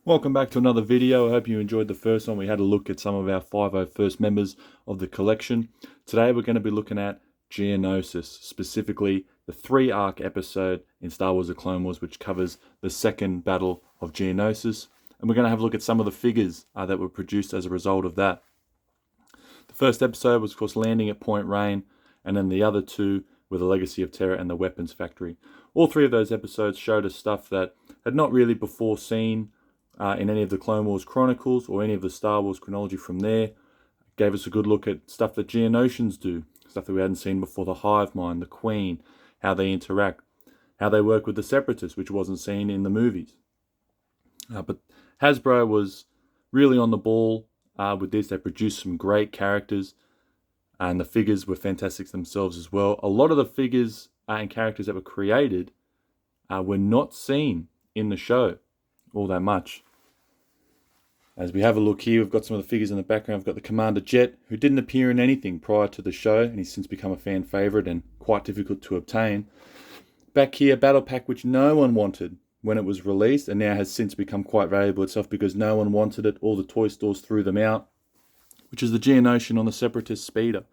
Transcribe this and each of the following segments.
Welcome back to another video. I hope you enjoyed the first one. We had a look at some of our 501st members of the collection. Today we're going to be looking at Geonosis, specifically the 3-arc episode in Star Wars: The Clone Wars, which covers the second Battle of Geonosis. And we're going to have a look at some of the figures that were produced as a result of that. The first episode was, of course, landing at Point Rain, and then the other two were the Legacy of Terror and the Weapons Factory. All three of those episodes showed us stuff that had not really before seen in any of the Clone Wars chronicles or any of the Star Wars chronology from there. Gave us a good look at stuff that Geonosians do, stuff that we hadn't seen before: the hive mind, the Queen, how they interact, how they work with the Separatists, which wasn't seen in the movies. But HASBRO was really on the ball with this. They produced some great characters, and the figures were fantastic themselves as well. A lot of the figures and characters that were created were not seen in the show all that much. As we have a look here, we've got some of the figures in the background. We've got the Commander Jet, who didn't appear in anything prior to the show, and he's since become a fan favourite and quite difficult to obtain. Back here, Battle Pack, which no one wanted when it was released, and now has since become quite valuable itself because no one wanted it. All the toy stores threw them out, which is the Geonosian on the Separatist Speeder.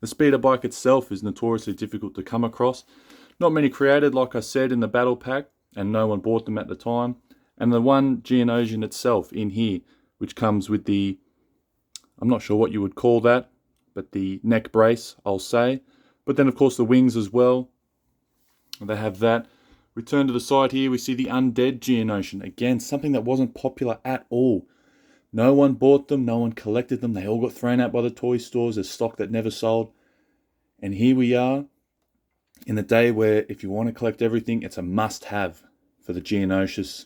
The Speeder bike itself is notoriously difficult to come across. Not many created, like I said, in the Battle Pack, and no one bought them at the time. And the one Geonosian itself in here, which comes with the, I'm not sure what you would call that, but the neck brace, I'll say. But then, of course, the wings as well. They have that. Return to the side here, we see the Undead Geonosian. Again, something that wasn't popular at all. No one bought them, no one collected them. They all got thrown out by the toy stores as stock that never sold. And here we are in a day where if you want to collect everything, it's a must-have for the Geonosis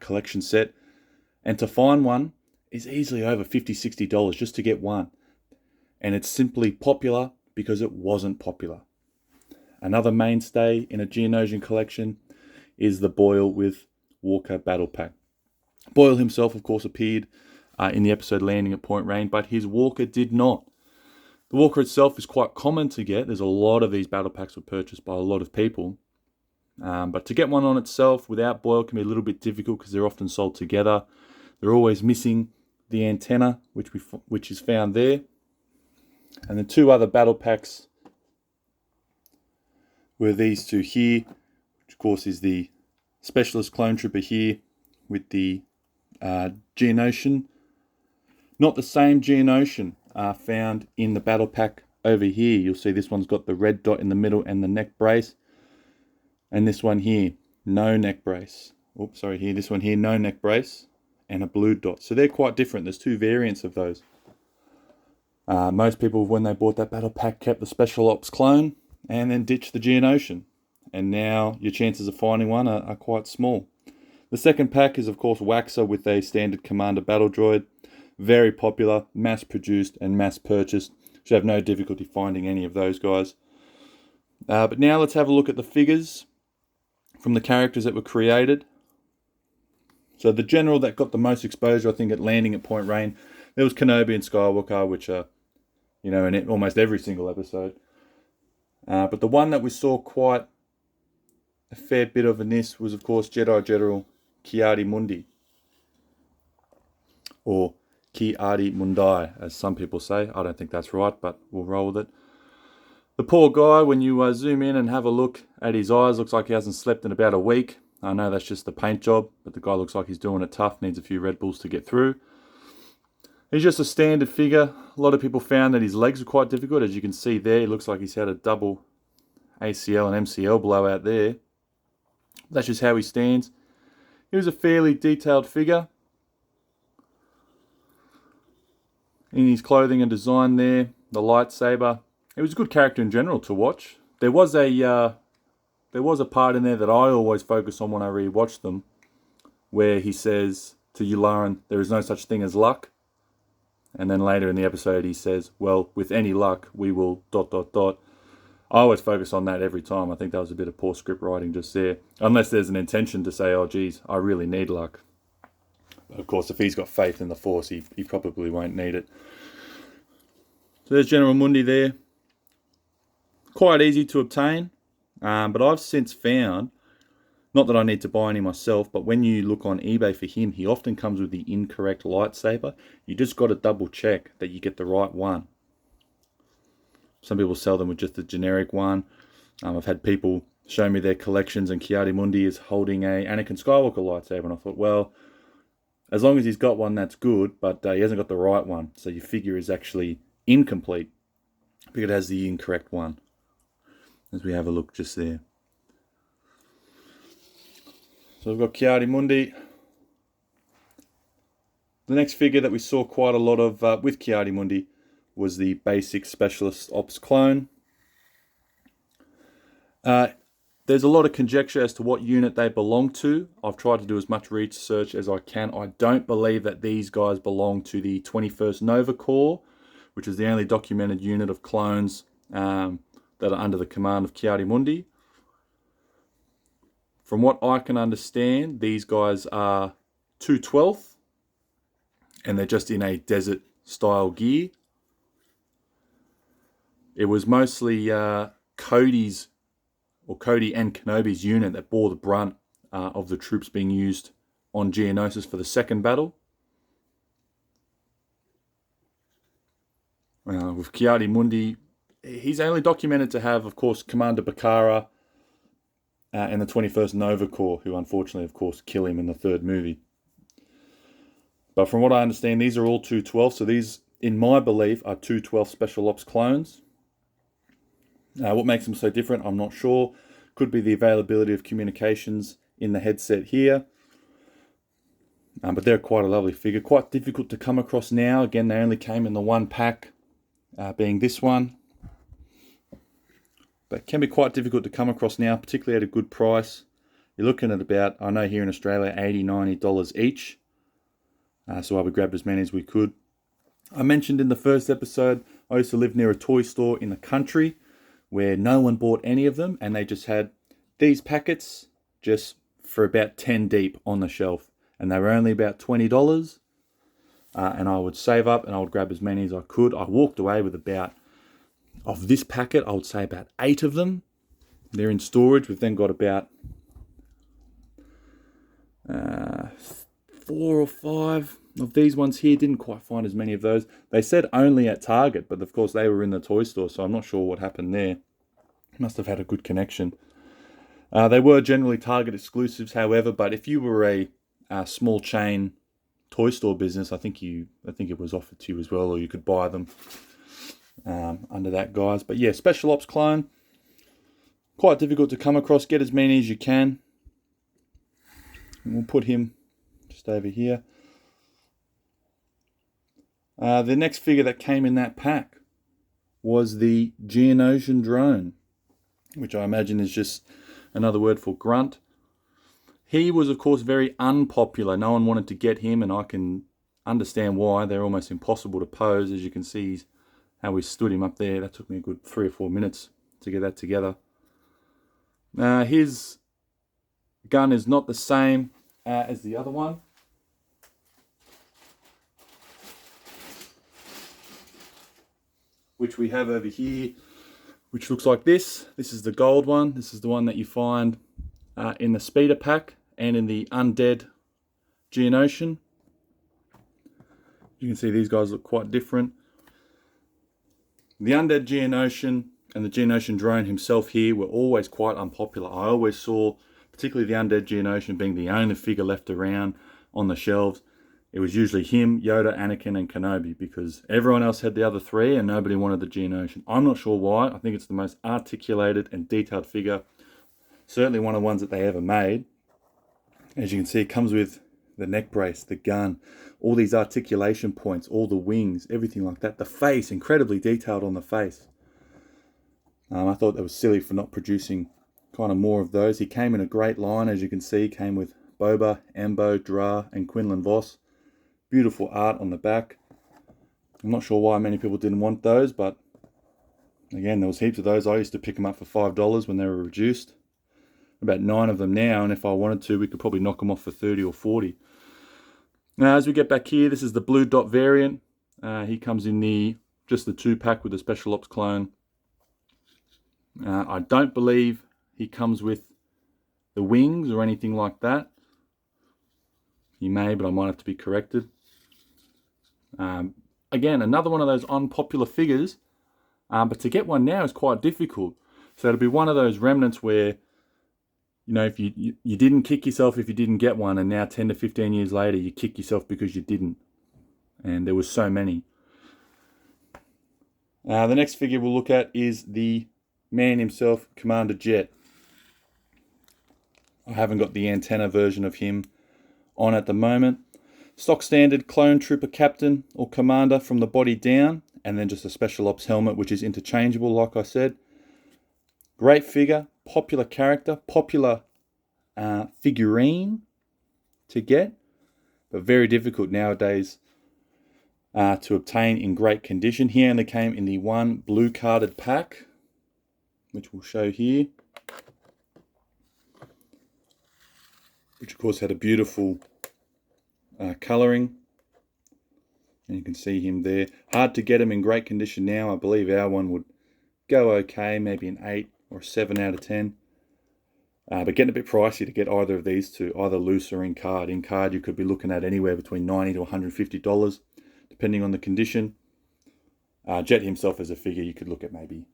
collection set. And to find one is easily over $50, $60 just to get one. And it's simply popular because it wasn't popular. Another mainstay in a Geonosian collection is the Boyle with Walker Battle Pack. Boyle himself, of course, appeared in the episode landing at Point Rain, but his Walker did not. The Walker itself is quite common to get. There's a lot of these battle packs were purchased by a lot of people. But to get one on itself without Boyle can be a little bit difficult because they're often sold together. They're always missing the antenna, which is found there. And the two other battle packs were these two here, which of course is the Specialist Clone Trooper here with the Geonosian. Not the same Geonosian found in the battle pack over here. You'll see this one's got the red dot in the middle and the neck brace. And this one here, no neck brace. Oops, sorry, here, this one here, no neck brace and a blue dot. So they're quite different. There's two variants of those. Most people, when they bought that battle pack, kept the Special Ops clone and then ditched the Geonosian. And now your chances of finding one are quite small. The second pack is, of course, Waxer with a standard Commander Battle Droid. Very popular, mass-produced and mass-purchased. Should have no difficulty finding any of those guys. But now let's have a look at the figures from the characters that were created. So the general that got the most exposure, I think, at landing at Point Rain, there was Kenobi and Skywalker, which are, in almost every single episode. But the one that we saw quite a fair bit of in this was, of course, Jedi General Ki-Adi-Mundi, or Ki-Adi-Mundi, as some people say. I don't think that's right, but we'll roll with it. The poor guy, when you zoom in and have a look at his eyes, looks like he hasn't slept in about a week. I know that's just the paint job, but the guy looks like he's doing it tough, needs a few Red Bulls to get through. He's just a standard figure. A lot of people found that his legs were quite difficult. As you can see there, it looks like he's had a double ACL and MCL blowout there. That's just how he stands. He was a fairly detailed figure in his clothing and design there. The lightsaber. It was a good character in general to watch. There was a part in there that I always focus on when I rewatch them, where he says to Yularen, there is no such thing as luck. And then later in the episode he says, well, with any luck, we will ... I always focus on that every time. I think that was a bit of poor script writing just there. Unless there's an intention to say, oh, geez, I really need luck. But of course, if he's got faith in the Force, he probably won't need it. So there's General Mundi there. Quite easy to obtain. But I've since found Not that I need to buy any myself, but when you look on eBay for him, he often comes with the incorrect lightsaber. You just got to double check that you get the right one. Some people sell them with just the generic one. I've had people show me their collections, and Ki-Adi-Mundi is holding a Anakin Skywalker lightsaber, and I thought, well, as long as he's got one, that's good, but he hasn't got the right one. So your figure is actually incomplete because it has the incorrect one. As we have a look just there. So we've got Ki-Adi-Mundi. The next figure that we saw quite a lot of with Ki-Adi-Mundi was the basic Specialist Ops clone. There's a lot of conjecture as to what unit they belong to. I've tried to do as much research as I can. I don't believe that these guys belong to the 21st Nova Corps, which is the only documented unit of clones that are under the command of Ki-Adi-Mundi. From what I can understand, these guys are 2/12th, and they're just in a desert style gear. It was mostly Cody and Kenobi's unit that bore the brunt of the troops being used on Geonosis for the second battle. With Ki-Adi-Mundi, he's only documented to have, of course, Commander Bakara and the 21st Nova Corps, who unfortunately, of course, kill him in the third movie. But from what I understand, these are all 2/12, so these, in my belief, are 2/12 Special Ops clones. What makes them so different, I'm not sure. Could be the availability of communications in the headset here. But they're quite a lovely figure. Quite difficult to come across now. Again, they only came in the one pack, being this one. But can be quite difficult to come across now, particularly at a good price. You're looking at about, I know here in Australia, $80, $90 each. So we grabbed as many as we could. I mentioned in the first episode, I used to live near a toy store in the country where no one bought any of them, and they just had these packets just for about 10 deep on the shelf, and they were only about $20. And I would save up and I would grab as many as I could. I walked away with about, of this packet, I would say about 8 of them. They're in storage. We've then got about 4 or 5 of these ones here. Didn't quite find as many of those. They said only at Target, but of course they were in the toy store, so I'm not sure what happened there. Must have had a good connection. They were generally Target exclusives, however, but if you were a small chain toy store business, I think it was offered to you as well, or you could buy them under that guise. But yeah, Special Ops clone, quite difficult to come across. Get as many as you can. And we'll put him just over here. The next figure that came in that pack was the Geonosian drone, which I imagine is just another word for grunt. He was, of course, very unpopular. No one wanted to get him, and I can understand why. They're almost impossible to pose. As you can see how we stood him up there. That took me a good 3 or 4 minutes to get that together. His gun is not the same as the other one. Which we have over here, which looks like this. This is the gold one. This is the one that you find in the speeder pack and in the undead Geonosian. You can see these guys look quite different. The undead Geonosian and the Geonosian drone himself here were always quite unpopular. I always saw, particularly the undead Geonosian being the only figure left around on the shelves. It was usually him, Yoda, Anakin, and Kenobi, because everyone else had the other 3 and nobody wanted the Geonosian. I'm not sure why. I think it's the most articulated and detailed figure. Certainly one of the ones that they ever made. As you can see, it comes with the neck brace, the gun, all these articulation points, all the wings, everything like that. The face, incredibly detailed on the face. I thought that was silly for not producing kind of more of those. He came in a great line, as you can see. Came with Boba, Embo, Dra, and Quinlan Vos. Beautiful art on the back. I'm not sure why many people didn't want those, but again, there was heaps of those. I used to pick them up for $5 when they were reduced. About 9 of them now, and if I wanted to, we could probably knock them off for 30 or 40. Now, as we get back here, this is the blue dot variant. He comes in just the 2-pack with the Special Ops clone. I don't believe he comes with the wings or anything like that. You may, but I might have to be corrected. Again, another one of those unpopular figures, but to get one now is quite difficult. So it'll be one of those remnants where, you know, if you didn't kick yourself if you didn't get one, and now 10 to 15 years later you kick yourself because you didn't. And there was so many. The next figure we'll look at is the man himself, Commander Jet. I haven't got the antenna version of him on at the moment. Stock standard clone trooper captain or commander from the body down, and then just a special ops helmet, which is interchangeable, like I said. Great figure, popular character, popular figurine to get, but very difficult nowadays to obtain in great condition. He only came in the one blue carded pack, which we'll show here, which of course had a beautiful colouring, and you can see him there. Hard to get him in great condition now. I believe our one would go okay, maybe an 8 or a 7 out of 10. But getting a bit pricey to get either of these two, either loose or in card. In card you could be looking at anywhere between $90 to $150, depending on the condition. Jet himself as a figure, you could look at maybe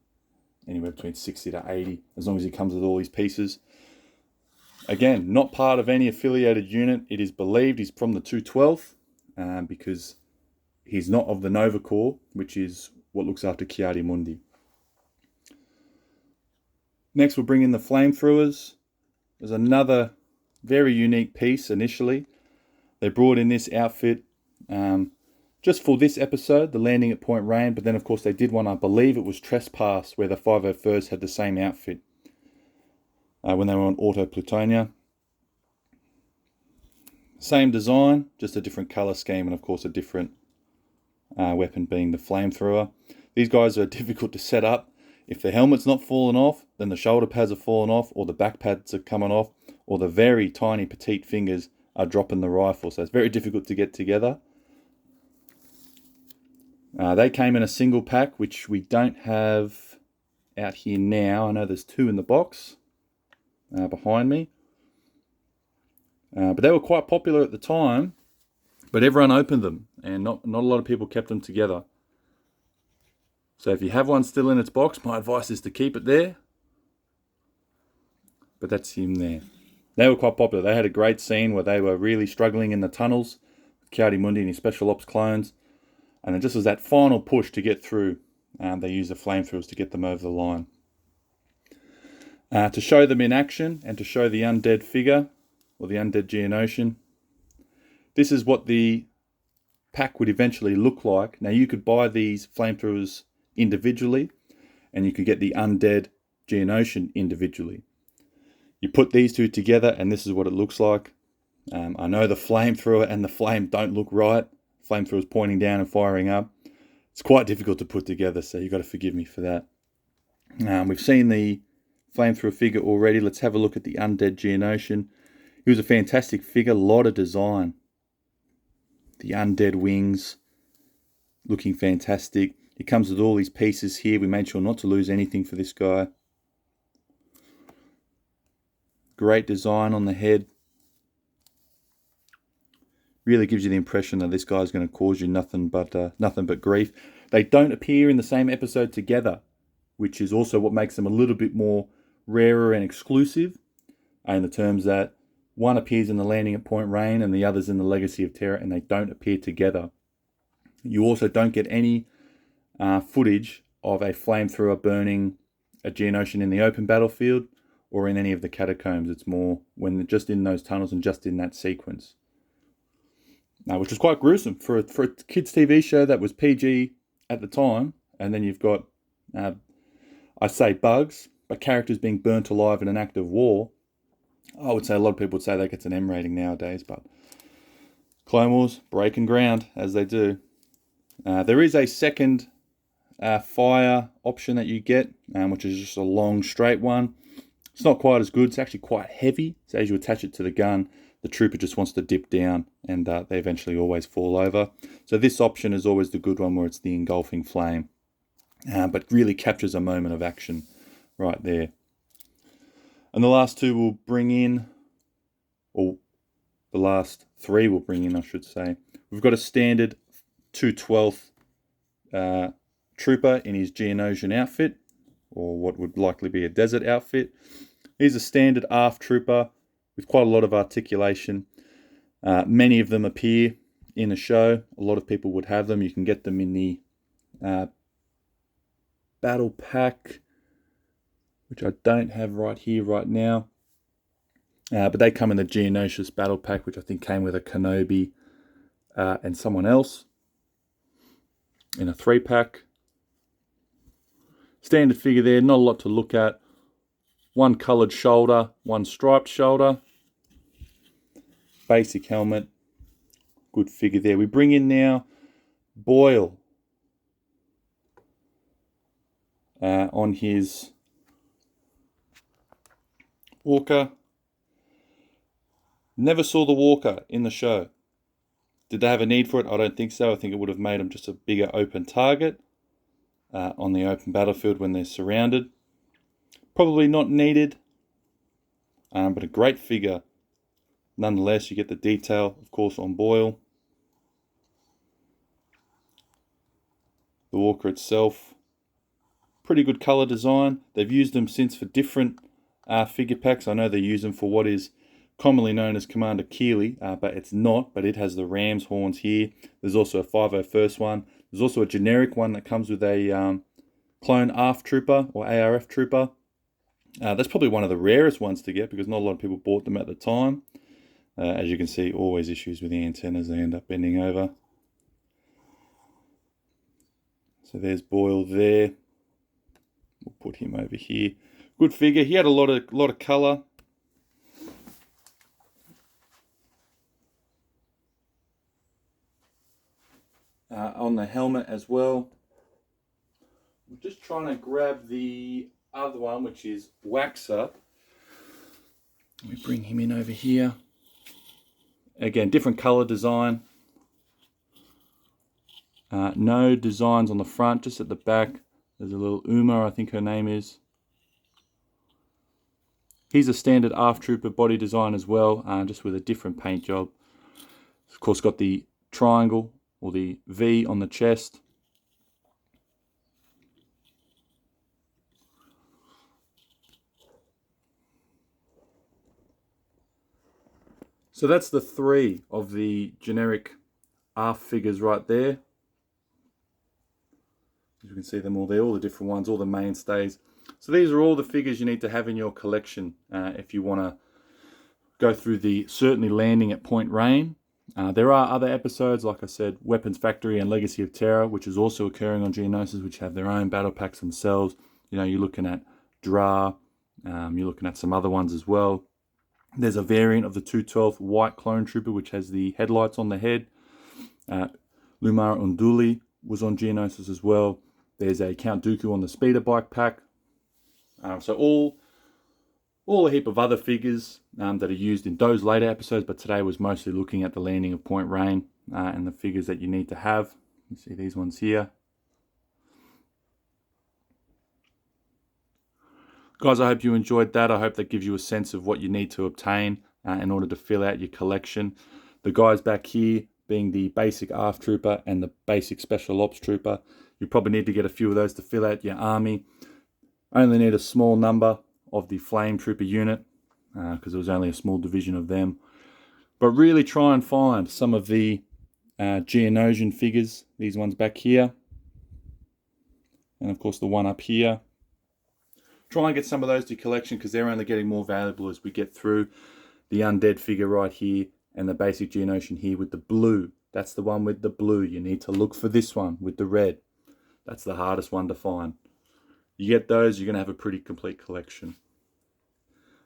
anywhere between 60 to 80, as long as he comes with all these pieces. Again, not part of any affiliated unit. It is believed he's from the 212th, because he's not of the Nova Corps, which is what looks after Ki-Adi-Mundi. Next, we'll bring in the flamethrowers. There's another very unique piece initially. They brought in this outfit just for this episode, the landing at Point Rain, but then of course they did one, I believe it was Trespass, where the 501st had the same outfit when they were on Auto Plutonia. Same design, just a different colour scheme, and of course a different weapon being the flamethrower. These guys are difficult to set up. If the helmet's not fallen off, then the shoulder pads are fallen off, or the back pads are coming off, or the very tiny petite fingers are dropping the rifle. So it's very difficult to get together. They came in a single pack, which we don't have out here now. I know there's 2 in the box behind me. But they were quite popular at the time, but everyone opened them, and not a lot of people kept them together. So if you have one still in its box, my advice is to keep it there. But that's him there. They were quite popular. They had a great scene where they were really struggling in the tunnels with Ki-Adi-Mundi and his special ops clones. And it just was that final push to get through. They used the flamethrowers to get them over the line. To show them in action and to show the undead figure, or the undead Geonosian, this is what the pack would eventually look like. Now you could buy these flamethrowers individually, and you could get the undead Geonosian individually. You put these two together and this is what it looks like. I know the flamethrower and the flame don't look right. Flamethrower's pointing down and firing up. It's quite difficult to put together, so you've got to forgive me for that. We've seen the flamethrower figure already. Let's have a look at the undead Geonosian. He was a fantastic figure, a lot of design. The undead wings, looking fantastic. He comes with all these pieces here. We made sure not to lose anything for this guy. Great design on the head. Really gives you the impression that this guy's going to cause you nothing but grief. They don't appear in the same episode together, which is also what makes them a little bit more rarer and exclusive, in the terms that one appears in the landing at Point Rain and the other's in the Legacy of Terror, and they don't appear together. You also don't get any footage of a flamethrower burning a Geonosian in the open battlefield or in any of the catacombs. It's more when they're just in those tunnels and just in that sequence. Which was quite gruesome for a kids' TV show that was PG at the time. And then you've got, I say bugs, but characters being burnt alive in an act of war. I would say a lot of people would say that gets an M rating nowadays, but Clone Wars breaking ground as they do. There is a second fire option that you get, which is just a long straight one. It's not quite as good. It's actually quite heavy. So as you attach it to the gun, the trooper just wants to dip down, and they eventually always fall over. So this option is always the good one, where it's the engulfing flame, but really captures a moment of action right there. And the last two will bring in, or the last three will bring in, I should say. We've got a standard 2/12 trooper in his Geonosian outfit, or what would likely be a desert outfit. He's a standard ARF trooper with quite a lot of articulation. Many of them appear in the show. A lot of people would have them. You can get them in the Battle Pack, which I don't have right here right now. But they come in the Geonosis Battle Pack, which I think came with a Kenobi and someone else in a 3-pack. Standard figure there, not a lot to look at. One coloured shoulder, one striped shoulder. Basic helmet. Good figure there. We bring in now Boyle on his Walker. Never saw the Walker in the show. Did they have a need for it? I don't think so. I think it would have made them just a bigger open target on the open battlefield when they're surrounded. Probably not needed, but a great figure. Nonetheless, you get the detail, of course, on Boyle. The Walker itself, pretty good colour design. They've used them since for different figure packs. I know they use them for what is commonly known as Commander Keeley, but it's not, but it has the ram's horns here. There's also a 501st one. There's also a generic one that comes with a clone ARF trooper or ARF trooper. That's probably one of the rarest ones to get because not a lot of people bought them at the time. As you can see, always issues with the antennas. They end up bending over. So there's Boyle there. We'll put him over here. Good figure. He had a lot of colour. On the helmet as well. I'm just trying to grab the other one, which is Waxer. We bring him in over here. Again, different colour design. No designs on the front, just at the back. There's a little Uma, I think her name is. He's a standard ARF Trooper body design as well, just with a different paint job. Of course, got the triangle or the V on the chest. So that's the three of the generic ARF figures right there. As you can see them all there, all the different ones, all the mainstays. So these are all the figures you need to have in your collection if you want to go through the certainly landing at Point Rain. There are other episodes, like I said, Weapons Factory and Legacy of Terror, which is also occurring on Geonosis, which have their own battle packs themselves. You know, you're looking at Dra, you're looking at some other ones as well. There's a variant of the 212 White Clone Trooper, which has the headlights on the head. Lumara Unduli was on Geonosis as well. There's a Count Dooku on the speeder bike pack. So all a heap of other figures that are used in those later episodes, but today was mostly looking at the landing of Point Rain and the figures that you need to have. You see these ones here. Guys, I hope you enjoyed that. I hope that gives you a sense of what you need to obtain in order to fill out your collection. The guys back here being the basic ARF Trooper and the basic Special Ops Trooper. You probably need to get a few of those to fill out your army. Only need a small number of the Flame Trooper unit because there was only a small division of them. But really try and find some of the Geonosian figures. These ones back here. And of course the one up here. Try and get some of those to your collection because they're only getting more valuable as we get through. The undead figure right here and the basic Geonosian here with the blue. That's the one with the blue. You need to look for this one with the red. That's the hardest one to find. You get those, you're going to have a pretty complete collection.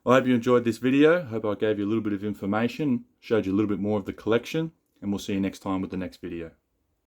I hope you enjoyed this video. I hope I gave you a little bit of information, showed you a little bit more of the collection, and we'll see you next time with the next video.